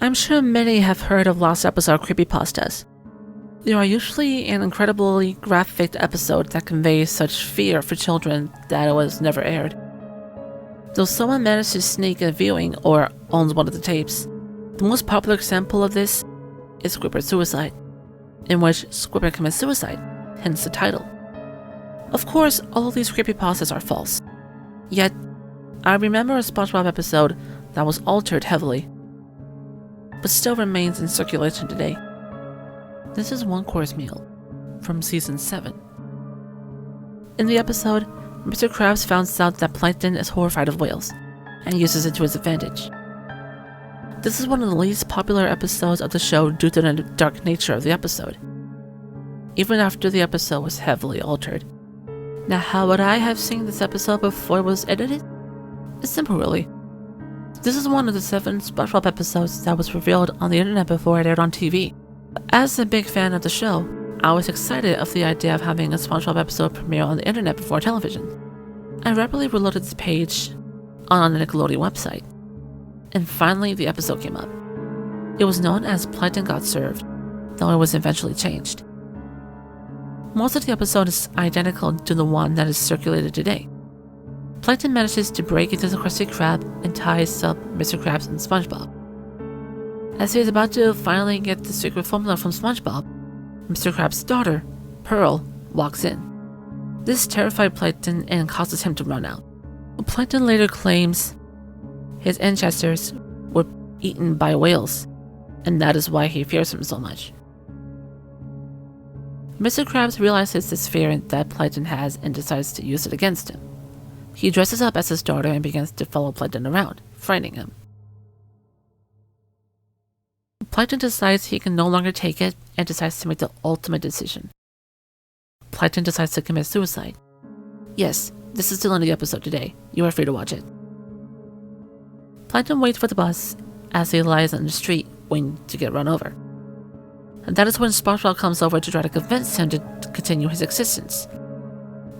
I'm sure many have heard of last episode creepypastas. They are usually an incredibly graphic episode that conveys such fear for children that it was never aired. Though someone managed to sneak a viewing or owns one of the tapes, the most popular example of this is Squidward's suicide, in which Squidward commits suicide, hence the title. Of course, all of these creepypastas are false. Yet, I remember a SpongeBob episode that was altered heavily, but still remains in circulation today. This is One Course Meal from Season 7. In the episode, Mr. Krabs finds out that Plankton is horrified of whales, and uses it to his advantage. This is one of the least popular episodes of the show due to the dark nature of the episode, even after the episode was heavily altered. Now, how would I have seen this episode before it was edited? It's simple, really. This is one of the 7 SpongeBob episodes that was revealed on the internet before it aired on TV. As a big fan of the show, I was excited of the idea of having a SpongeBob episode premiere on the internet before television. I rapidly reloaded this page on the Nickelodeon website, and finally the episode came up. It was known as Plankton Got Served, though it was eventually changed. Most of the episode is identical to the one that is circulated today. Plankton manages to break into the Krusty Krab and ties up Mr. Krabs and SpongeBob. As he is about to finally get the secret formula from SpongeBob, Mr. Krabs' daughter, Pearl, walks in. This terrified Plankton and causes him to run out. Plankton later claims his ancestors were eaten by whales, and that is why he fears him so much. Mr. Krabs realizes this fear that Plankton has and decides to use it against him. He dresses up as his daughter and begins to follow Plankton around, frightening him. Plankton decides he can no longer take it and decides to make the ultimate decision. Plankton decides to commit suicide. Yes, this is still in the episode today. You are free to watch it. Plankton waits for the bus as he lies on the street waiting to get run over. And that is when SpongeBob comes over to try to convince him to continue his existence.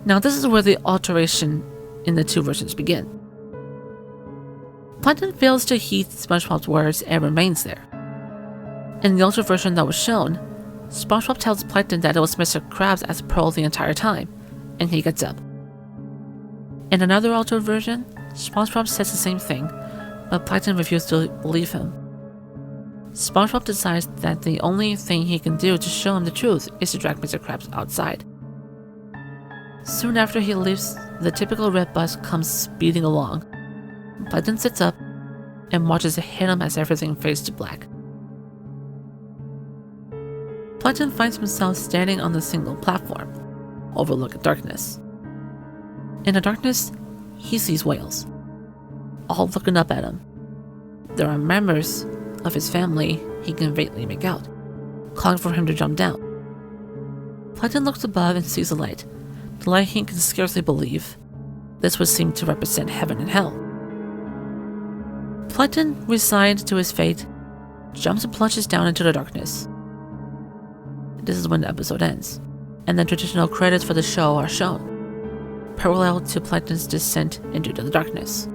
Now this is where the alteration in the 2 versions begin. Plankton fails to heed SpongeBob's words and remains there. In the altered version that was shown, SpongeBob tells Plankton that it was Mr. Krabs as Pearl the entire time, and he gets up. In another altered version, SpongeBob says the same thing, but Plankton refuses to believe him. SpongeBob decides that the only thing he can do to show him the truth is to drag Mr. Krabs outside. Soon after he leaves, the typical red bus comes speeding along. Plankton sits up and watches it hit him as everything fades to black. Plankton finds himself standing on the single platform, overlooking darkness. In the darkness, he sees whales, all looking up at him. There are members of his family he can vaguely make out, calling for him to jump down. Plankton looks above and sees a light, the light he can scarcely believe. This would seem to represent heaven and hell. Plankton, resigned to his fate, jumps and plunges down into the darkness. This is when the episode ends, and the traditional credits for the show are shown, parallel to Plankton's descent into the darkness.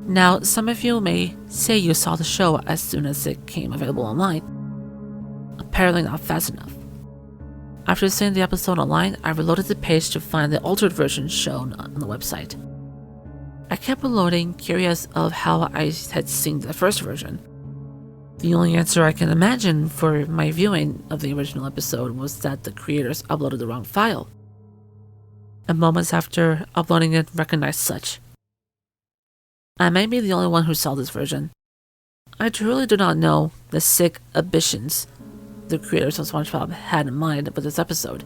Now, some of you may say you saw the show as soon as it came available online. Apparently not fast enough. After seeing the episode online, I reloaded the page to find the altered version shown on the website. I kept reloading, curious of how I had seen the first version. The only answer I can imagine for my viewing of the original episode was that the creators uploaded the wrong file, and moments after uploading it recognized such. I may be the only one who saw this version. I truly do not know the sick ambitions the creators of SpongeBob had in mind with this episode.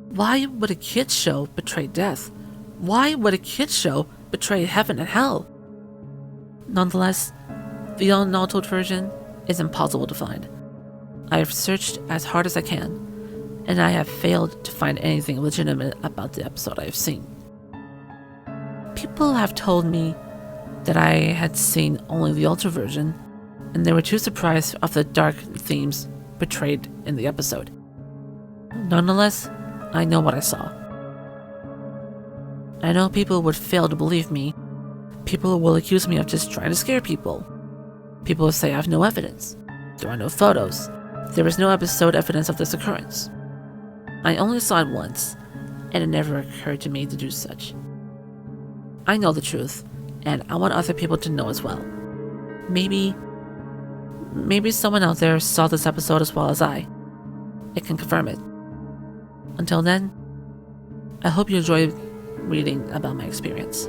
Why would a kids show betray death? Why would a kids show betray heaven and hell? Nonetheless, the unaltered version is impossible to find. I have searched as hard as I can, and I have failed to find anything legitimate about the episode I have seen. People have told me that I had seen only the altered version, and they were too surprised of the dark themes portrayed in the episode. Nonetheless, I know what I saw. I know people would fail to believe me. People will accuse me of just trying to scare people. People will say I have no evidence. There are no photos. There is no episode evidence of this occurrence. I only saw it once, and it never occurred to me to do such. I know the truth, and I want other people to know as well. Maybe someone out there saw this episode as well as I. It can confirm it. Until then, I hope you enjoy reading about my experience.